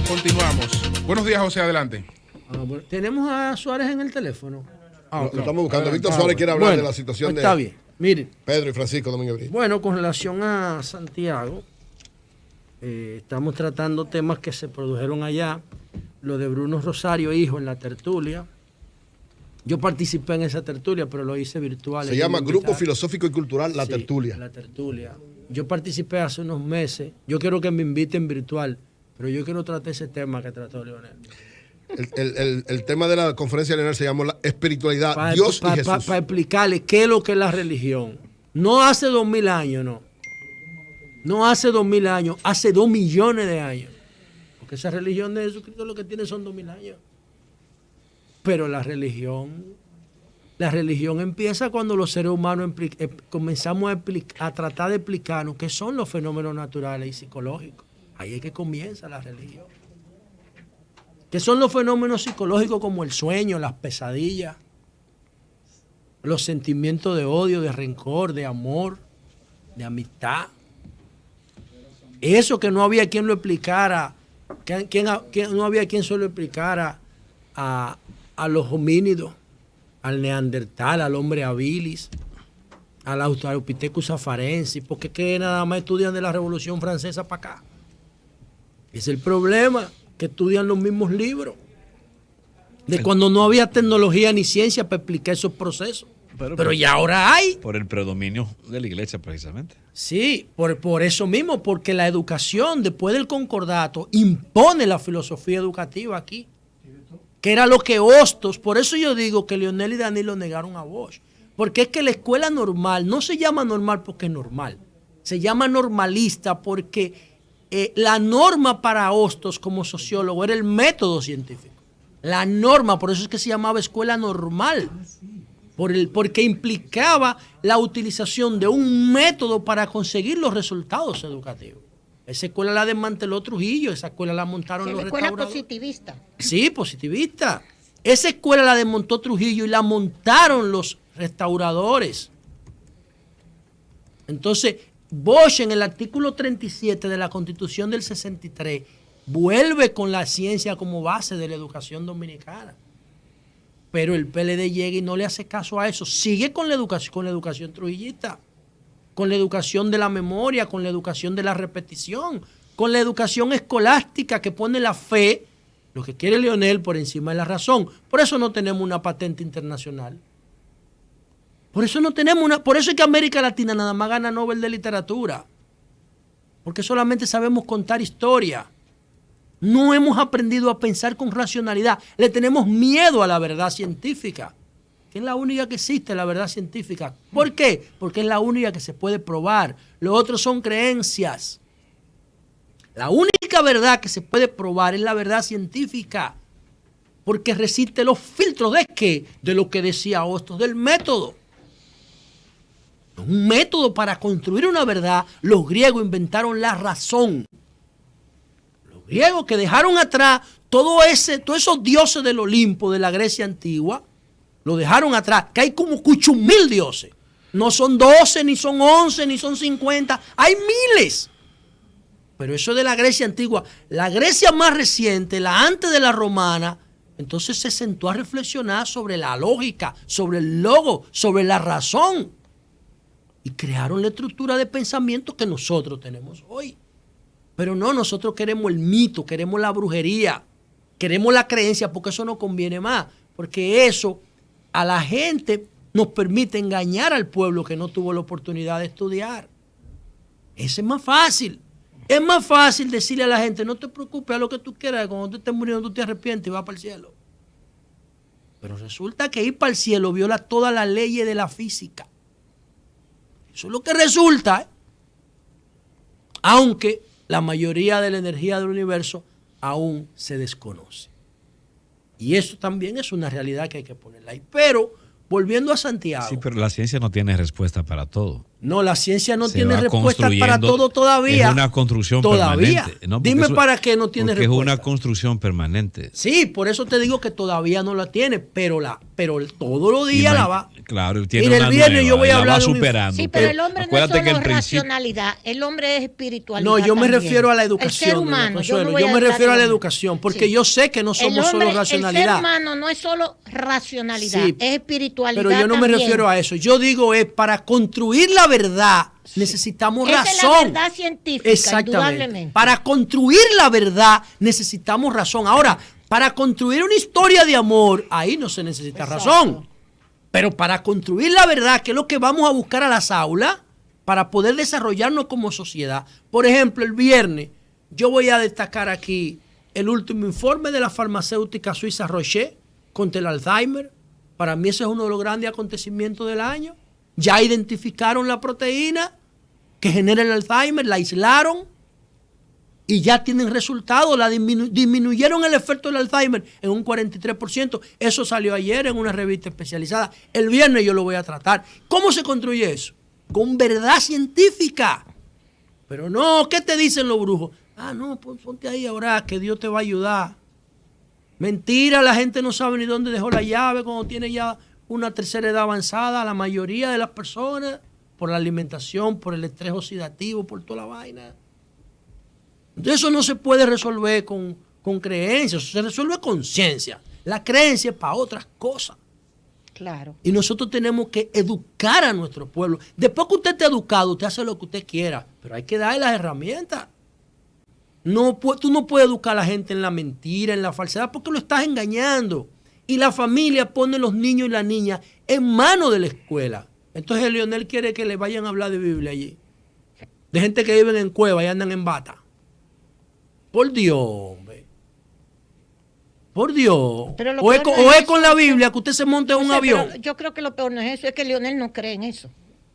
Continuamos. Buenos días, José, adelante. Bueno, tenemos a Suárez en el teléfono. Lo estamos buscando. Víctor Suárez quiere hablar de la situación está bien. Miren, Pedro y Francisco Domínguez Brito. Bueno, con relación a Santiago, estamos tratando temas que se produjeron allá. Lo de Bruno Rosario, hijo, en la tertulia. Yo participé en esa tertulia, pero lo hice virtual. Se llama Grupo Filosófico y Cultural La Tertulia. La tertulia. Yo participé hace unos meses. Yo quiero que me inviten virtual, pero yo quiero tratar ese tema que trató Leonel. El tema de la conferencia de Leonel se llamó la espiritualidad, Dios y Jesús. Para explicarle qué es lo que es la religión. No hace 2000 años, no. No hace 2000 años, hace 2 millones de años. Porque esa religión de Jesucristo lo que tiene son 2000 años. Pero la religión empieza cuando los seres humanos comenzamos a tratar de explicarnos qué son los fenómenos naturales y psicológicos. Ahí es que comienza la religión. ¿Qué son los fenómenos psicológicos como el sueño, las pesadillas, los sentimientos de odio, de rencor, de amor, de amistad? Eso que no había quien lo explicara, no había quien se lo explicara a los homínidos, al neandertal, al hombre habilis, al Australopithecus afarensis, porque es que nada más estudian de la Revolución Francesa para acá. Es el problema, que estudian los mismos libros, de cuando no había tecnología ni ciencia para explicar esos procesos. Pero ya ahora hay. Por el predominio de la iglesia, precisamente. Sí, por eso mismo, porque la educación, después del concordato, impone la filosofía educativa aquí, que era lo que Hostos, por eso yo digo que Leonel y Danilo negaron a Bosch, porque es que la escuela normal no se llama normal porque es normal, se llama normalista porque la norma para Hostos como sociólogo era el método científico. La norma, por eso es que se llamaba escuela normal, porque implicaba la utilización de un método para conseguir los resultados educativos. Esa escuela la desmanteló Trujillo, esa escuela la montaron los restauradores. Escuela positivista. Sí, positivista. Esa escuela la desmontó Trujillo y la montaron los restauradores. Entonces, Bosch en el artículo 37 de la Constitución del 63 vuelve con la ciencia como base de la educación dominicana. Pero el PLD llega y no le hace caso a eso. Sigue con la educación trujillista, con la educación de la memoria, con la educación de la repetición, con la educación escolástica que pone la fe, lo que quiere Leonel, por encima de la razón. Por eso no tenemos una patente internacional. Por eso es que América Latina nada más gana Nobel de Literatura. Porque solamente sabemos contar historia. No hemos aprendido a pensar con racionalidad. Le tenemos miedo a la verdad científica, que es la única que existe, la verdad científica. ¿Por qué? Porque es la única que se puede probar. Lo otro son creencias. La única verdad que se puede probar es la verdad científica. Porque resiste los filtros ¿de qué? De lo que decía Hostos, del método. Un método para construir una verdad. Los griegos inventaron la razón. Los griegos que dejaron atrás todos esos dioses del Olimpo de la Grecia antigua, lo dejaron atrás, que hay como 8.000 dioses. No son 12, ni son 11, ni son 50, hay miles. Pero eso de la Grecia antigua, la Grecia más reciente, la antes de la romana, entonces se sentó a reflexionar sobre la lógica, sobre el logo, sobre la razón. Y crearon la estructura de pensamiento que nosotros tenemos hoy. Pero no, nosotros queremos el mito, queremos la brujería, queremos la creencia, porque eso nos conviene más. Porque eso a la gente nos permite engañar al pueblo que no tuvo la oportunidad de estudiar. Eso es más fácil. Es más fácil decirle a la gente, no te preocupes, haz lo que tú quieras, cuando tú estés muriendo tú te arrepientes y vas para el cielo. Pero resulta que ir para el cielo viola todas las leyes de la física. Eso es lo que resulta, aunque la mayoría de la energía del universo aún se desconoce. Y eso también es una realidad que hay que ponerla ahí. Pero, volviendo a Santiago. Sí, pero la ciencia no tiene respuesta para todo. No, la ciencia no Se tiene va respuesta para construyendo, todo todavía. Es una construcción todavía. permanente. No, Dime para qué no tiene porque respuesta. es una construcción permanente. Sí, por eso te digo que todavía no la tiene, pero todos los días la va. Claro, tiene Mira, una el viernes nueva, yo voy y a la hablar va de un superando. Sí, pero el hombre no es Acuérdate que solo el principio- racionalidad, el hombre es espiritualidad. No, yo me también. refiero a la El educación. ser doña humano, Consuelo. no voy Yo a me hablar refiero a la del hombre. educación, porque Sí. yo sé que no somos solo El ser racionalidad. humano no es solo racionalidad, Sí, es espiritualidad. pero yo no me también. refiero a eso. Yo digo, para construir la verdad necesitamos Esa razón. es la verdad científica, Exactamente. indudablemente. Para construir la verdad necesitamos razón. Ahora, para construir una historia de amor, ahí no se necesita Exacto. razón. Pero para construir la verdad, que es lo que vamos a buscar a las aulas, para poder desarrollarnos como sociedad. Por ejemplo, el viernes, yo voy a destacar aquí el último informe de la farmacéutica suiza Rocher contra el Alzheimer. Para mí ese es uno de los grandes acontecimientos del año. Ya identificaron la proteína que genera el Alzheimer, la aislaron y ya tienen resultados. Disminuyeron el efecto del Alzheimer en un 43%. Eso salió ayer en una revista especializada. El viernes yo lo voy a tratar. ¿Cómo se construye eso? Con verdad científica. Pero no, ¿qué te dicen los brujos? Ah, no, ponte ahí ahora que Dios te va a ayudar. Mentira, la gente no sabe ni dónde dejó la llave cuando tiene ya una tercera edad avanzada. La mayoría de las personas, por la alimentación, por el estrés oxidativo, por toda la vaina. Eso no se puede resolver con creencias, eso se resuelve con ciencia. La creencia es para otras cosas. Claro. Y nosotros tenemos que educar a nuestro pueblo. Después que usted esté educado, usted hace lo que usted quiera, pero hay que darle las herramientas. No, tú no puedes educar a la gente en la mentira, en la falsedad, porque lo estás engañando. Y la familia pone a los niños y las niñas en manos de la escuela. Entonces el Leonel quiere que le vayan a hablar de Biblia allí. De gente que viven en cuevas y andan en bata. Por Dios, hombre. Por Dios. Pero lo O es peor con, no o es es con eso, la Biblia que usted se monte en un O sea, avión. pero yo creo que lo peor no es eso, es que Leonel no cree en eso.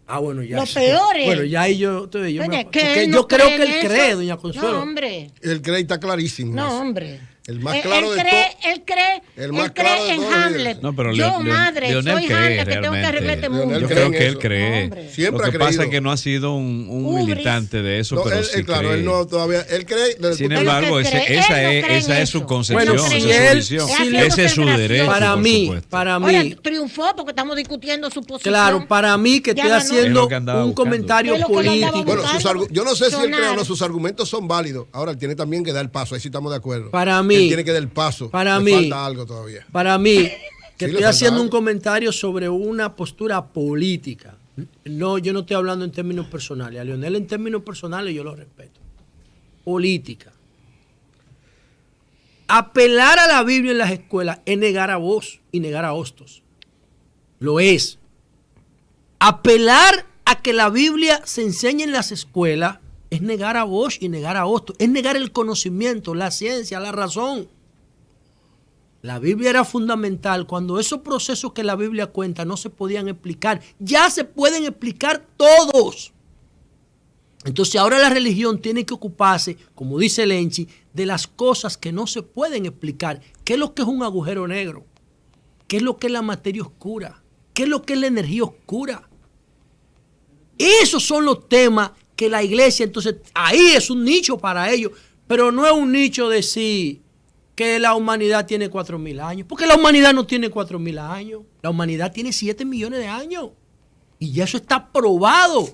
Ah, bueno, ya. Lo peor es- Bueno, ya ahí yo Oye, porque él no yo creo cree que él en cree, eso. doña Consuelo. No, hombre. El crédito está clarísimo. No, eso. hombre. El más claro de Él cree El más claro de en todos los Hamlet. días. No, pero Yo, madre, Leonel soy cree Hamlet, que tengo que realmente. arreglar este mundo. Leonel Yo cree creo en que él eso. cree. Hombre. Siempre Lo ha que pasa creído. es que no ha sido un Ubris. militante de eso, No, pero él, sí claro, cree. él no todavía, él cree. Sin Él embargo, no cree, él no cree en esa es su eso. concepción, Bueno, esa si es su él- visión. si le- Ese es su derecho, Para por mí, supuesto. para Ahora, mí, triunfó porque estamos discutiendo su posición. claro, para mí que Ya estoy ganó. Es haciendo lo que andaba un buscando. comentario Es lo que él andaba político. Bueno, buscando. yo no sé si él cree o no, Sonar. sus argumentos son válidos. Ahora, él tiene también que dar el paso. Ahí sí estamos de acuerdo. Para mí- Él tiene que dar el paso. para Le mí- falta algo todavía. Para mí, que Sí, le estoy falta haciendo un algo. comentario sobre una postura política. No, yo no estoy hablando en términos personales. A Leonel en términos personales yo lo respeto. Política. Apelar a la Biblia en las escuelas es negar a vos y negar a Hostos. Lo es. Apelar a que la Biblia se enseñe en las escuelas es negar a Bosch y negar a Hostos. Es negar el conocimiento, la ciencia, la razón. La Biblia era fundamental. Cuando esos procesos que la Biblia cuenta no se podían explicar, ya se pueden explicar todos. Entonces ahora la religión tiene que ocuparse, como dice Lenchi, de las cosas que no se pueden explicar. ¿Qué es lo que es un agujero negro? ¿Qué es lo que es la materia oscura? ¿Qué es lo que es la energía oscura? Esos son los temas que la iglesia, entonces, ahí es un nicho para ellos, pero no es un nicho de sí que la humanidad tiene 4.000 años, porque la humanidad no tiene 4.000 años, la humanidad tiene 7 millones de años, y ya eso está probado.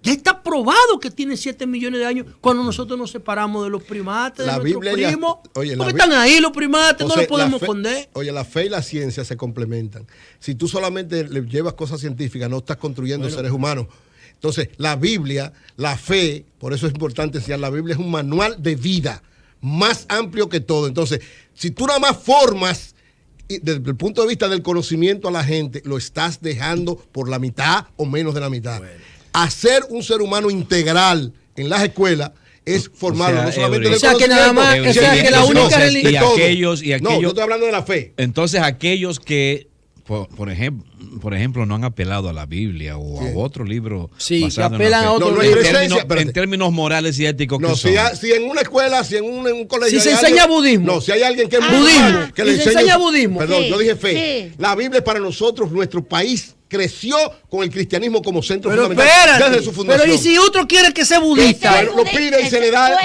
Ya está probado que tiene 7 millones de años cuando nosotros nos separamos de los primates, de La nuestros Biblia ya- primos. oye, la porque Bi- están ahí los primates, no José, los podemos la fe- esconder. Oye, la fe y la ciencia se complementan. Si tú solamente le llevas cosas científicas, no estás construyendo seres humanos. Entonces, la Biblia, la fe, por eso es importante enseñar, la Biblia es un manual de vida más amplio que todo. Entonces, si tú nada más formas y desde el punto de vista del conocimiento a la gente, lo estás dejando por la mitad o menos de la mitad. Hacer un ser humano integral en las escuelas es formarlo, no solamente Eury, O sea, que nada más- Eury, o sea, que la entonces, única y religión- de todo. aquellos, No, yo estoy hablando de la fe. entonces aquellos que por ejemplo, no han apelado a la Biblia o a otro libro Sí, que basado en la apelan fe. a otro No, no libro. hay En presencia, términos, espérate. en términos morales y éticos No, que si, son. si en una escuela, si en un colegio. Si se hay enseña alguien- budismo. No, si hay alguien que es Ah, musulmán, budismo. que Si le se enseñe. enseña budismo. Perdón, Sí, yo dije fe. sí. La Biblia es para nosotros, nuestro país, creció con el cristianismo como centro Pero fundamental espérate, desde su fundación. pero ¿y si otro quiere que sea budista? Bueno, lo pide y se le da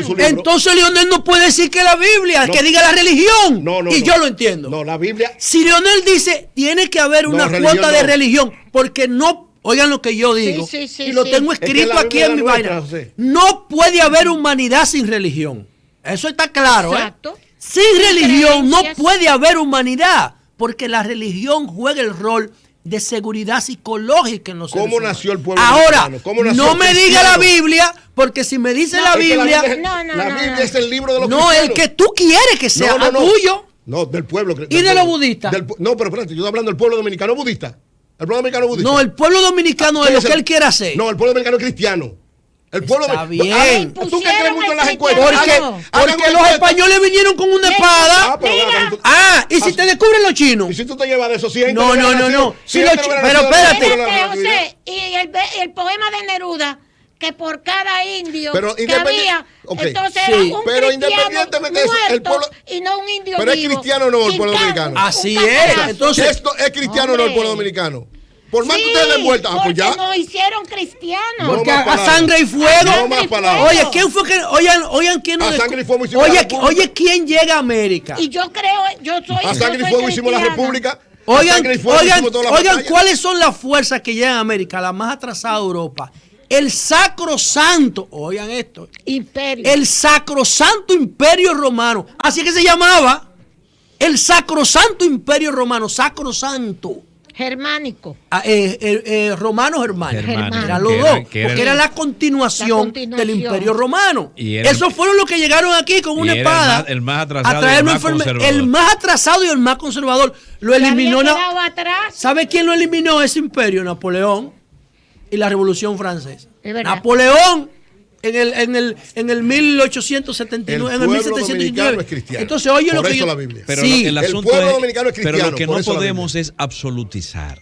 su libro. Entonces Leonel no puede decir que la Biblia, No. que diga la religión. No, y yo lo entiendo. No, la Biblia. Si Leonel dice, tiene que haber una religión cuota de no. religión, porque no, oigan lo que yo digo, Sí, sí, y lo sí. tengo Es que escrito la aquí Biblia en mi es nuestra, vaina. José. No puede haber humanidad sin religión. Eso está claro, Exacto. Sin religión no creencias. puede haber humanidad, porque la religión juega el rol de seguridad psicológica en los seres ¿Cómo humanos. nació el pueblo Ahora, americano? ¿Cómo nació no el me diga la cristiano? Biblia, porque si me dice No, la Es que Biblia, es- No, la Biblia no. es el libro de los no, el cristianos. que tú quieres que sea tuyo. No, del pueblo. ¿Y de los budistas? No, pero espérate, yo estoy hablando del pueblo dominicano budista. El pueblo dominicano budista. No, el pueblo dominicano es lo que él quiere hacer. No, el pueblo dominicano es cristiano. El pueblo Está dominicano. bien. ¿Tú qué crees mucho en las encuestas? Porque, Hagan porque una los encuesta. españoles vinieron con una espada. Pero Mira. tú- ¿Y si te descubren los chinos? ¿Y si tú te llevas de esos 100? No. Si los chi- pero espérate. José, y el poema de Neruda, que por cada indio Pero que independiente- había, ok. entonces Sí. era un Pero cristiano independientemente de eso, el muerto pueblo- y no un indio Pero es vivo. cristiano o no el pueblo Sin dominicano. cargo, Así un es. cacarazo. Entonces, ¿Esto es cristiano o no el pueblo dominicano? Por más que Sí, ustedes den vuelta, porque pues ya. nos hicieron cristianos. No porque más a palabras. sangre y fuego. No más palabras. Oye, ¿quién fue que.? Oigan, ¿quién nos A sangre y fuego hicimos oye, la república. oye, ¿quién llega a América? Y yo creo, yo soy A sangre y fuego hicimos la república. A Oigan, sangre y fuego hicimos todas las batallas. ¿cuáles son las fuerzas que llegan a América? La más atrasada de Europa. El sacrosanto, oigan esto, Imperio. el sacrosanto imperio romano. Así es que se llamaba el sacrosanto imperio romano, sacrosanto. Germánico. Romano germánico. Germánico. Eran los Que dos, era- que era porque el- era la continuación, del imperio romano. Y era- Esos fueron los que llegaron aquí con y una era espada el más atrasado a traer y el una más conservador. el más atrasado y el más conservador. Lo eliminó. Se había quedado atrás. ¿Sabe quién lo eliminó ese imperio? Napoleón y la Revolución Francesa. Es verdad. Napoleón en el 1879, El en el pueblo dominicano 1789. es cristiano. Entonces, oye lo Por que eso yo. la Biblia. Pero Sí. el El asunto pueblo es, dominicano es pero cristiano, lo que por no eso la podemos es absolutizar.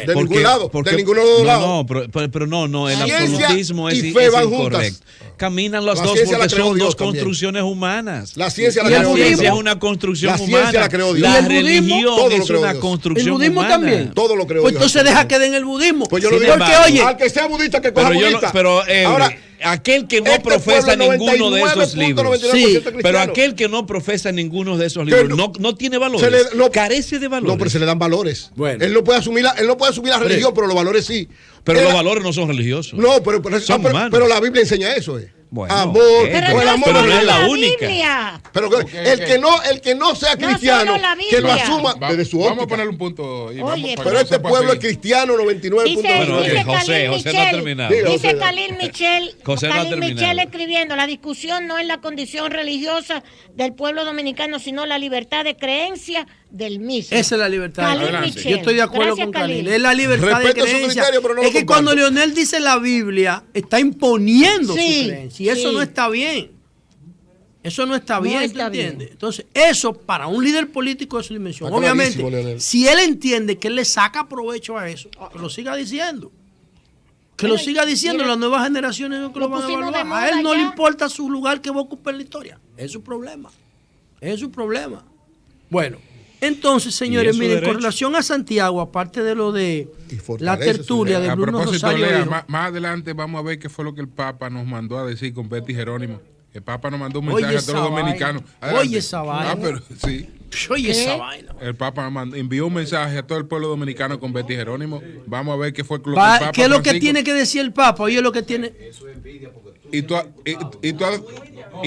De ningún lado, de ninguno de los lados. Pero no, el Ciencia absolutismo es y fe van incorrecto. Caminan las La dos ciencia la porque creó son Dios dos también. construcciones humanas. La ciencia la Y el creó budismo. Dios. ciencia es una construcción La humana. ciencia la creó Dios. ¿Y La el budismo? religión Todo lo es creó una Dios. construcción El budismo humana. también. Todo lo creó Pues Dios. entonces deja que den el budismo. Pues yo lo Sin digo. Porque, oye, Al que sea budista que coja Pero, budista. Ahora, aquel que no este profesa pueblo, ninguno de esos 99.99% libros. Sí, cristiano. Pero aquel que no profesa ninguno de esos Que libros no tiene valores. Carece de valores. No, pero se le dan valores. Bueno. Él no puede asumir la religión, pero los valores sí. Pero Él- los valores no son religiosos. No, pero, Son humanos. pero la Biblia enseña eso, Bueno, amor, pero o el no amor pero no no es la la única. Biblia. Pero el que no sea No cristiano, solo la que lo Biblia. asuma desde su Vamos óptica. a poner un punto. Y Oye, vamos, para Pero que no este sepa pueblo es seguir. cristiano, 99.9%. Bueno, Dice José Khalil no ha Michel, terminado. Diga, dice José. Khalil Michel, José no ha Khalil terminado. Michel escribiendo, la discusión no es la condición religiosa del pueblo dominicano, sino la libertad de creencia del mismo. esa es la libertad de Khalil creencia. Michel. Yo estoy de acuerdo Gracias, con Khalil. Khalil. Es la libertad Respeto de su creencia. criterio, pero no es lo que cuando comparto. Leonel dice la Biblia, está imponiendo Sí, su creencia. Y eso sí. no está bien. Eso no está No bien, está ¿tú entiendes? bien. Entonces, eso para un líder político de su dimensión. Está Obviamente, clarísimo, Leonel. si él entiende que él le saca provecho a eso, que lo siga diciendo. Que lo Bueno, siga diciendo, mira, las nuevas generaciones que lo lo van a pusimos de evaluar. A él moda no le ya. importa su lugar que va a ocupar en la historia. Es su problema. Es su problema. Bueno, entonces, señores, es su miren, derecho. con relación a Santiago, aparte de lo de Y la fortalece su tertulia idea. de A Bruno propósito, Rosario Lea, dijo, más adelante vamos a ver qué fue lo que el Papa nos mandó a decir con Betty Jerónimo. El Papa nos mandó un Oye, mensaje a todos los esa vaina. dominicanos. Oye, esa vaina. Pero sí. oye esa ¿Qué? vaina. El Papa envió un mensaje a todo el pueblo dominicano con Betty Jerónimo. Vamos a ver qué fue lo que el Papa ¿Qué es lo que Francisco- tiene que decir el Papa? Oye, lo que tiene... Y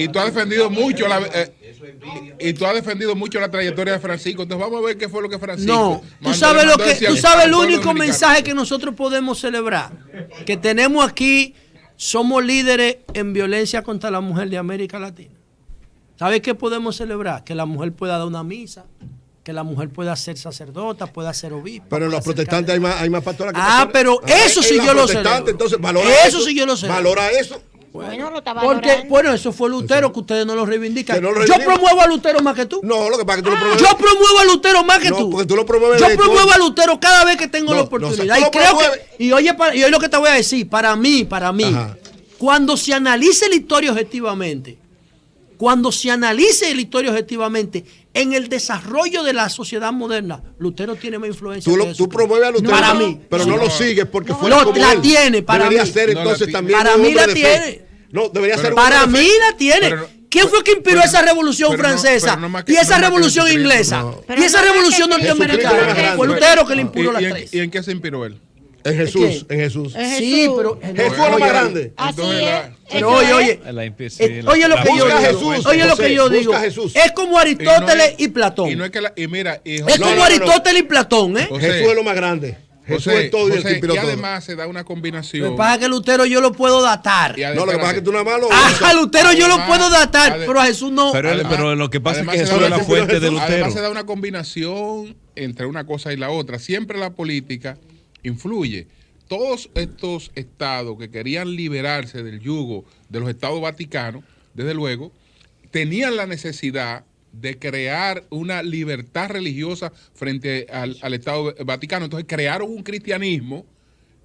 tú has defendido mucho y tú has defendido mucho la trayectoria de Francisco. Entonces vamos a ver qué fue lo que Francisco No, mandó- tú sabes, mandó decir tú al sabes el pueblo único dominicano. mensaje que nosotros podemos celebrar, que tenemos aquí, somos líderes en violencia contra la mujer de América Latina. ¿Sabes qué podemos celebrar? Que la mujer pueda dar una misa, que la mujer pueda ser sacerdota, pueda ser obispa. Pero en pueda los ser protestantes hay más pastoras que Ah, pastores. pero eso en sí las yo lo protestantes, celebro. Entonces valora Eso sí yo lo celebro. Valora eso. Bueno, lo está Porque, valorando. bueno, eso fue Lutero, que ustedes no lo reivindican. Que no lo Yo reivindican. promuevo a Lutero más que tú. No, lo que pasa es que tú lo promueves. Yo promuevo a Lutero más que No, tú. porque tú lo promueves Yo de promuevo tú. a Lutero cada vez que tengo No, la no, oportunidad. tú y lo creo promueves. que, y oye lo que te voy a decir, para mí, Ajá. cuando se analice la historia objetivamente, en el desarrollo de la sociedad moderna, Lutero tiene más influencia que eso. Tú promueves a Lutero, para mí, pero no lo sigues porque fue No, como la él. tiene, para Debería mí. ser No, entonces la también para un mí hombre la de tiene. fe. No, debería ser un Para hombre de mí fe. la tiene. Pero- ¿Quién fue que inspiró pero esa no- revolución pero no- francesa pero no más que- y esa no más que revolución Jesucristo. inglesa No. Pero y esa no más revolución que norteamericana? Jesucristo. Fue Lutero que le inspiró las tres. ¿Y en qué se inspiró él? En Jesús, ¿Quién? en Jesús. Es Sí, Jesús. pero Jesús es lo más grande. Así Entonces, es. Pero eso oye, es. oye, oye lo que yo Busca a digo. Jesús, Oye lo que José, yo busca digo. a Jesús. Es como Aristóteles y Platón. Y no es que y mira, y Es José- como no, no. Aristóteles y Platón, ¿eh? José, Jesús es lo más grande. Jesús José, es todo y el que José, inspiró y todo. además se da una Lo combinación. que pasa es que Lutero yo lo puedo datar. y No, lo que pasa es que tú nada más lo A Lutero yo lo además- puedo datar, ade- pero a Jesús no. Pero lo que pasa es además que se Jesús da es la una- fuente de Además Lutero. se da una combinación entre una cosa y la otra. Siempre la política influye. Todos estos estados que querían liberarse del yugo de los estados vaticanos, desde luego, tenían la necesidad de crear una libertad religiosa frente al Estado Vaticano. Entonces crearon un cristianismo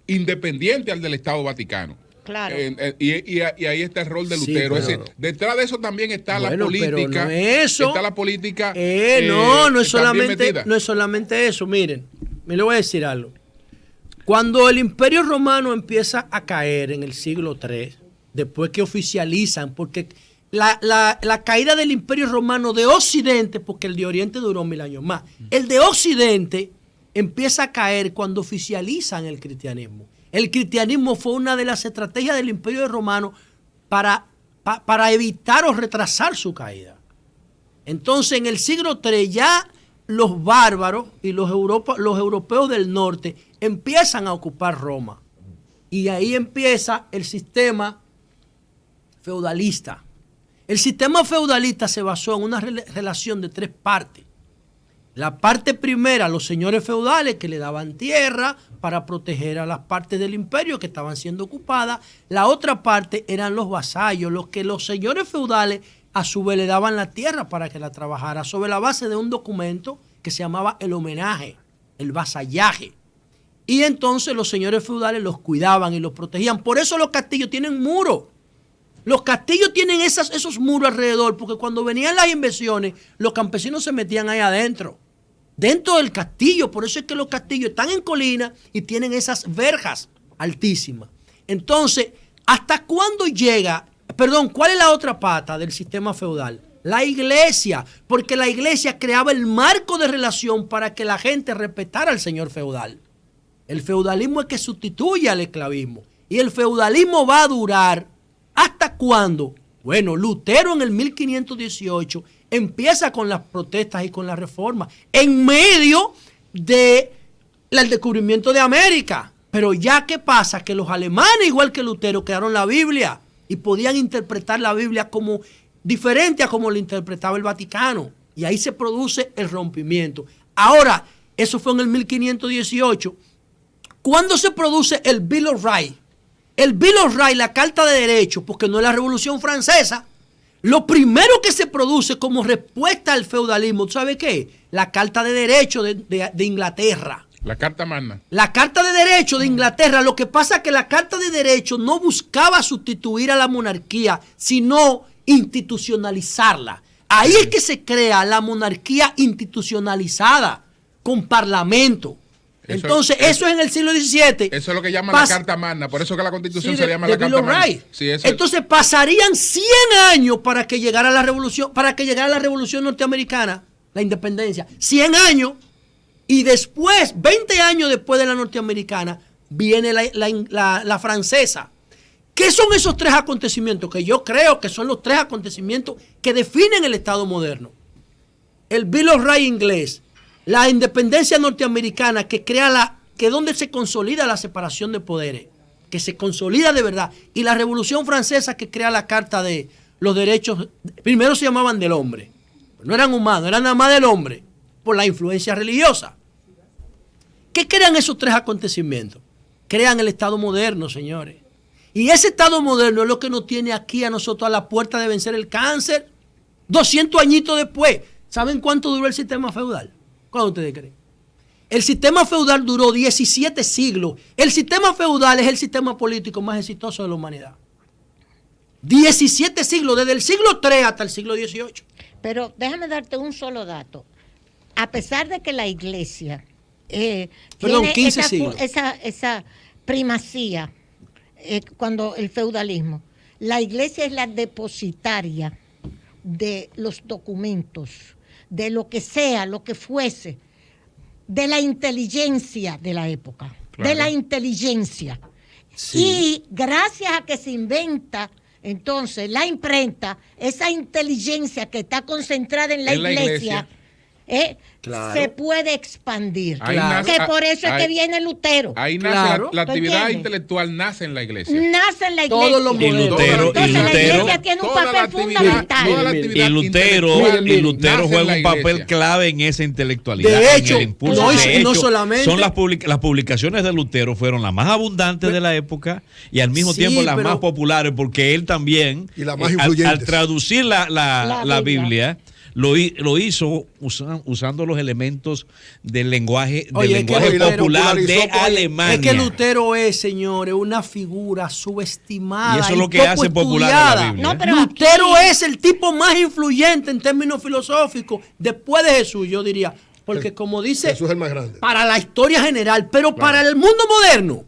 independiente al del Estado Vaticano. Claro. Y ahí está el rol de Sí, Lutero. pero- es decir, detrás de eso también está la Bueno, pero política. no es eso. Está la política. No es también solamente, metida. no es solamente eso. Miren, me le voy a decir algo. Cuando el Imperio Romano empieza a caer en el siglo III, después que oficializan, porque la caída del Imperio Romano de Occidente, porque el de Oriente duró 1000 años más, el de Occidente empieza a caer cuando oficializan el cristianismo. El cristianismo fue una de las estrategias del Imperio Romano para evitar o retrasar su caída. Entonces, en el siglo III ya los bárbaros y los europeos del norte empiezan a ocupar Roma. Y ahí empieza el sistema feudalista. El sistema feudalista se basó en una relación de tres partes. La parte primera, los señores feudales que le daban tierra para proteger a las partes del imperio que estaban siendo ocupadas. La otra parte eran los vasallos, los que los señores feudales a su vez le daban la tierra para que la trabajara sobre la base de un documento que se llamaba el homenaje, el vasallaje. Y entonces los señores feudales los cuidaban y los protegían. Por eso los castillos tienen muros. Los castillos tienen esos muros alrededor, porque cuando venían las invasiones, los campesinos se metían ahí adentro, dentro del castillo. Por eso es que los castillos están en colina y tienen esas verjas altísimas. Entonces, ¿hasta cuándo llega? Perdón, ¿cuál es la otra pata del sistema feudal? La iglesia, porque la iglesia creaba el marco de relación para que la gente respetara al señor feudal. El feudalismo es que sustituye al esclavismo. Y el feudalismo va a durar ¿hasta cuándo? Bueno, Lutero en el 1518 empieza con las protestas y con las reformas en medio del descubrimiento de América. Pero ya ¿qué pasa? Que los alemanes, igual que Lutero, crearon la Biblia y podían interpretar la Biblia como diferente a como la interpretaba el Vaticano. Y ahí se produce el rompimiento. Ahora, eso fue en el 1518. ¿Cuándo se produce el Bill of Rights? El Bill of Rights, la Carta de Derechos, porque no es la Revolución Francesa. Lo primero que se produce como respuesta al feudalismo, ¿tú sabes qué? La Carta de Derechos de Inglaterra. La Carta Magna. La Carta de Derechos de Inglaterra. Lo que pasa es que la Carta de Derechos no buscaba sustituir a la monarquía, sino institucionalizarla. Ahí es que se crea la monarquía institucionalizada, con parlamento. Entonces, eso es en el siglo XVII. Eso es lo que llaman la Carta Magna. Por eso que la Constitución se llama la Bill Carta of Magna. Rights. Sí, eso Entonces pasarían 100 años para que llegara la revolución, norteamericana, la independencia. 100 años. Y después, 20 años después de la norteamericana, viene la francesa. ¿Qué son esos tres acontecimientos? Que yo creo que son los tres acontecimientos que definen el Estado moderno. El Bill of Rights inglés, la independencia norteamericana que que donde se consolida la separación de poderes, que se consolida de verdad, y la Revolución Francesa que crea la Carta de los Derechos, primero se llamaban del hombre, no eran humanos, eran nada más del hombre, por la influencia religiosa. ¿Qué crean esos tres acontecimientos? Crean el Estado moderno, señores. Y ese Estado moderno es lo que nos tiene aquí a nosotros a la puerta de vencer el cáncer. 200 añitos después. ¿Saben cuánto duró el sistema feudal? ¿Cuánto ustedes creen? El sistema feudal duró 17 siglos. El sistema feudal es el sistema político más exitoso de la humanidad. 17 siglos, desde el siglo III hasta el siglo XVIII. Pero déjame darte un solo dato. A pesar de que la iglesia tiene 15 siglos. esa primacía cuando el feudalismo, la iglesia es la depositaria de los documentos, de lo que sea, lo que fuese, de la inteligencia de la época, de la inteligencia. Sí. Y gracias a que se inventa entonces la imprenta, esa inteligencia que está concentrada en la iglesia se puede expandir. Nace, que por eso es que viene Lutero. Ahí nace la actividad intelectual, nace en la iglesia. Nace en la iglesia. Todos los Entonces la iglesia tiene un papel fundamental. Y Lutero juega un papel clave en esa intelectualidad. De hecho, no solamente. Son las publicaciones de Lutero fueron las más abundantes de la época y al mismo tiempo las más populares, porque él también, y las más influyentes. Al traducir la Biblia, lo hizo usando los elementos del lenguaje, popular de Alemania. Es que Lutero es, señores, una figura subestimada. Y eso es lo que hace popular a la Biblia. No, pero Lutero es el tipo más influyente en términos filosóficos después de Jesús, yo diría. Porque como dice, Jesús es el más grande. Para la historia general, pero para el mundo moderno,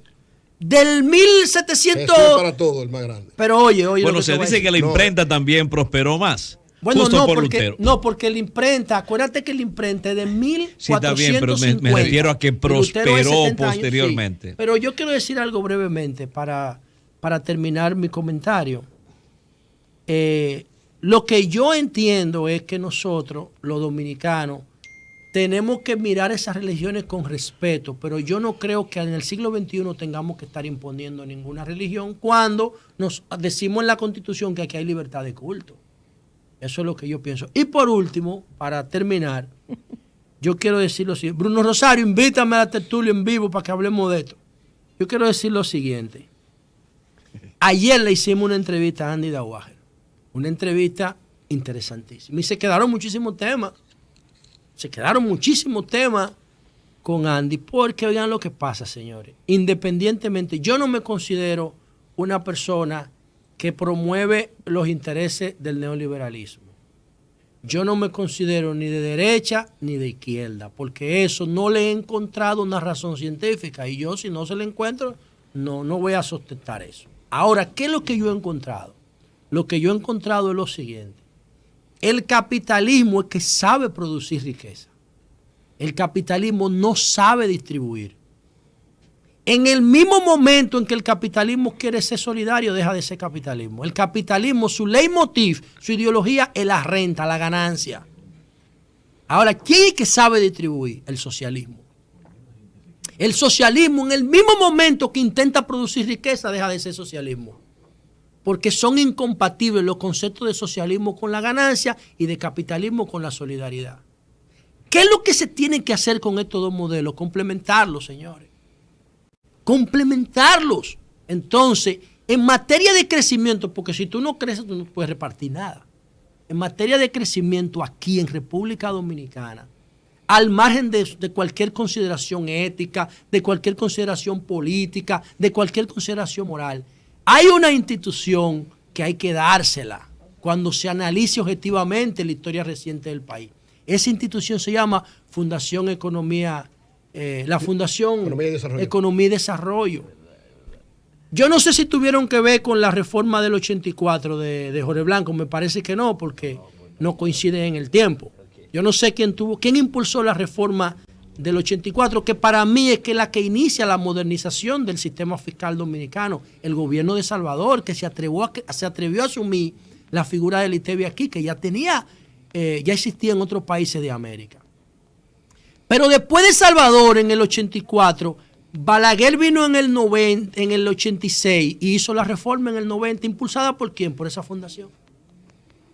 del 1700... Jesús es para todo el más grande. Pero oye. Bueno, se dice que la imprenta también prosperó más. Bueno, Lutero. Porque la imprenta, acuérdate que la imprenta es de 1450. Sí, está bien, pero me refiero a que prosperó posteriormente. Sí. Pero yo quiero decir algo brevemente para terminar mi comentario. Lo que yo entiendo es que nosotros, los dominicanos, tenemos que mirar esas religiones con respeto, pero yo no creo que en el siglo XXI tengamos que estar imponiendo ninguna religión cuando nos decimos en la Constitución que aquí hay libertad de culto. Eso es lo que yo pienso. Y por último, para terminar, yo quiero decir lo siguiente. Bruno Rosario, invítame a la tertulia en vivo para que hablemos de esto. Yo quiero decir lo siguiente. Ayer le hicimos una entrevista a Andy Dauager. Una entrevista interesantísima. Y se quedaron muchísimos temas. Con Andy. Porque oigan lo que pasa, señores. Independientemente, yo no me considero una persona que promueve los intereses del neoliberalismo. Yo no me considero ni de derecha ni de izquierda, porque eso no le he encontrado una razón científica, y yo si no se le encuentro, no voy a sustentar eso. Ahora, ¿qué es lo que yo he encontrado? Lo que yo he encontrado es lo siguiente. El capitalismo es que sabe producir riqueza. El capitalismo no sabe distribuir. En el mismo momento en que el capitalismo quiere ser solidario, deja de ser capitalismo. El capitalismo, su leitmotiv, su ideología es la renta, la ganancia. Ahora, ¿quién es que sabe distribuir? El socialismo. El socialismo, en el mismo momento que intenta producir riqueza, deja de ser socialismo. Porque son incompatibles los conceptos de socialismo con la ganancia y de capitalismo con la solidaridad. ¿Qué es lo que se tiene que hacer con estos dos modelos? Complementarlos, señores. Complementarlos. Entonces, en materia de crecimiento, porque si tú no creces, tú no puedes repartir nada. En materia de crecimiento aquí en República Dominicana, al margen de cualquier consideración ética, de cualquier consideración política, de cualquier consideración moral, hay una institución que hay que dársela cuando se analice objetivamente la historia reciente del país. Esa institución se llama Fundación Economía, la Fundación Economía y Desarrollo. Yo no sé si tuvieron que ver con la reforma del 84 de Jorge Blanco, me parece que no, porque no coincide en el tiempo. Yo no sé quién impulsó la reforma del 84, que para mí es que la que inicia la modernización del sistema fiscal dominicano, el gobierno de Salvador, que se atrevió a asumir la figura de Litevia aquí, que ya existía en otros países de América. Pero después de Salvador, en el 84, Balaguer vino en el 86 y hizo la reforma en el 90, impulsada ¿por quién? Por esa fundación.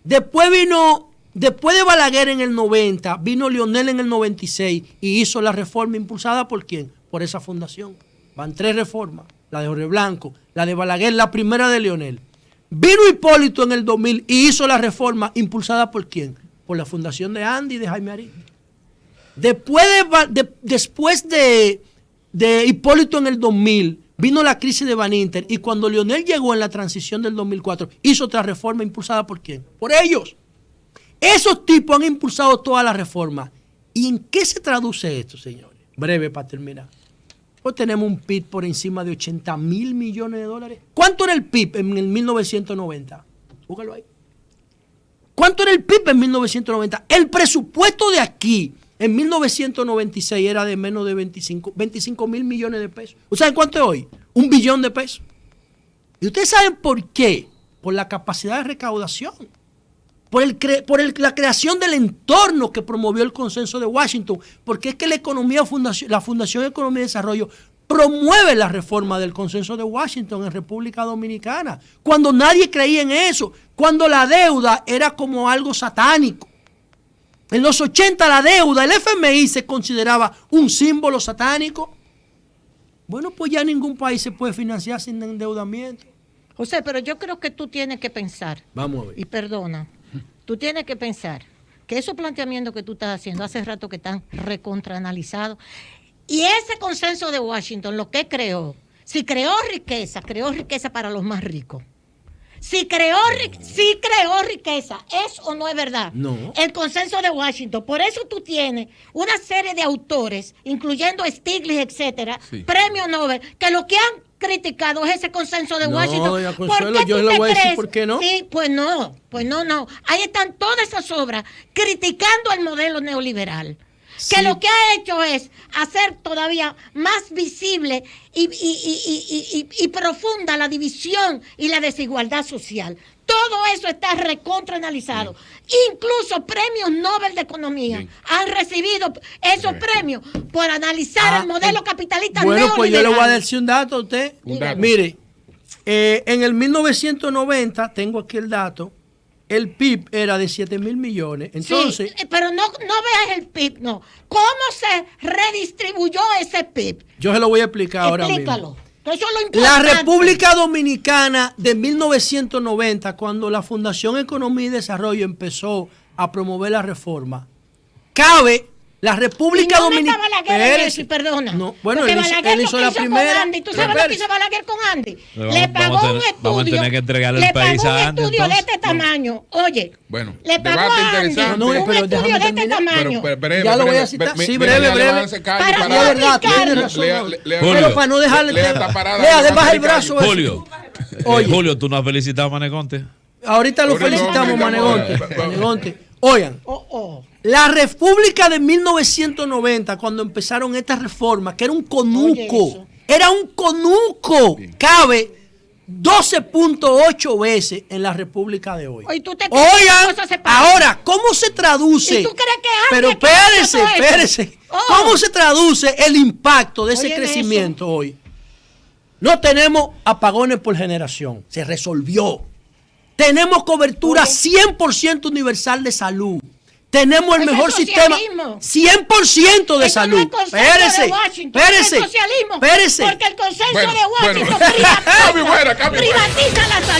Después de Balaguer en el 90, vino Leonel en el 96 y hizo la reforma impulsada ¿por quién? Por esa fundación. Van 3 reformas, la de Jorge Blanco, la de Balaguer, la primera de Leonel. Vino Hipólito en el 2000 y hizo la reforma impulsada ¿por quién? Por la fundación de Andy y de Jaime Arí. Después de Hipólito en el 2000, vino la crisis de Baninter y cuando Leonel llegó en la transición del 2004, hizo otra reforma impulsada ¿por quién? Por ellos. Esos tipos han impulsado toda la reforma. ¿Y en qué se traduce esto, señores? Breve para terminar. Hoy tenemos un PIB por encima de 80.000 millones de dólares. ¿Cuánto era el PIB en el 1990? Búscalo ahí. ¿Cuánto era el PIB en 1990? El presupuesto de aquí en 1996 era de menos de 25.000 millones de pesos. ¿Ustedes saben cuánto es hoy? 1 billón de pesos. ¿Y ustedes saben por qué? Por la capacidad de recaudación. Por la creación del entorno que promovió el consenso de Washington. Porque es que la Fundación de Economía y Desarrollo promueve la reforma del consenso de Washington en República Dominicana. Cuando nadie creía en eso. Cuando la deuda era como algo satánico. En los 80 la deuda, el FMI se consideraba un símbolo satánico. Bueno, pues ya ningún país se puede financiar sin endeudamiento. José, pero yo creo que tú tienes que pensar. Vamos a ver. Y perdona, tú tienes que pensar que esos planteamientos que tú estás haciendo hace rato que están recontraanalizados. Y ese consenso de Washington, lo que creó, si creó riqueza para los más ricos. Si creó riqueza, ¿es o no es verdad? No. El consenso de Washington. Por eso tú tienes una serie de autores, incluyendo Stiglitz, etcétera, sí, premio Nobel, que lo que han criticado es ese consenso de Washington. doña Consuelo, yo le voy a decir por qué no. Sí, pues no. Ahí están todas esas obras criticando el modelo neoliberal. Sí. Que lo que ha hecho es hacer todavía más visible y profunda la división y la desigualdad social. Todo eso está recontraanalizado. Incluso premios Nobel de Economía han recibido esos premios por analizar el modelo capitalista neoliberal. Bueno, pues yo le voy a decir un dato a usted. Un dato. Mire, en el 1990, tengo aquí el dato, el PIB era de 7.000 millones. Entonces, sí, pero no veas el PIB, no. ¿Cómo se redistribuyó ese PIB? yo se lo voy a explicar ahora mismo. Explícalo. Eso es lo importante. La República Dominicana de 1990, cuando la Fundación Economía y Desarrollo empezó a promover la reforma, cabe la República Dominicana. Perdona. No, bueno, porque él hizo la primera. Andy. ¿Tú sabes lo que hizo Balaguer con Andy? Pero le pagó un estudio. Vamos a tener que entregarle el país a Andy. Le pagó un estudio de este tamaño. Oye, bueno, le pagó a Andy interesante. No, un pero estudio déjame de este terminar. tamaño. Breve, Ya lo voy a breve, citar. me- Sí, me- breve, me- breve. me- se calle Para para- Es verdad, tiene Julio. razón. Julio. Pero para no dejarle Lea tema. esta parada, Lea, lea baja el esta brazo. calle. Julio, Oye. Julio, tú no has felicitado a Manegonte. Ahorita lo Ahorita felicitamos, no, Manegonte. no, no. Manegonte. Oigan, la República de 1990, cuando empezaron estas reformas, que era un conuco, cabe 12.8 veces en la República de hoy. Oye, ¿tú te crees que Oigan, las cosas se pagan? ahora, ¿cómo se traduce? ¿Y tú crees que antes Pero que pasó eso? espérese. Oh. ¿Cómo se traduce el impacto de ese Óyeme crecimiento hoy? No tenemos apagones por generación, se resolvió. Tenemos cobertura 100% universal de salud. Tenemos el Eso mejor es sistema socialismo. 100% de Eso salud. no es consenso de Washington, es socialismo. Porque el consenso de Washington Cambio fuera, cambio fuera. privatiza la salud.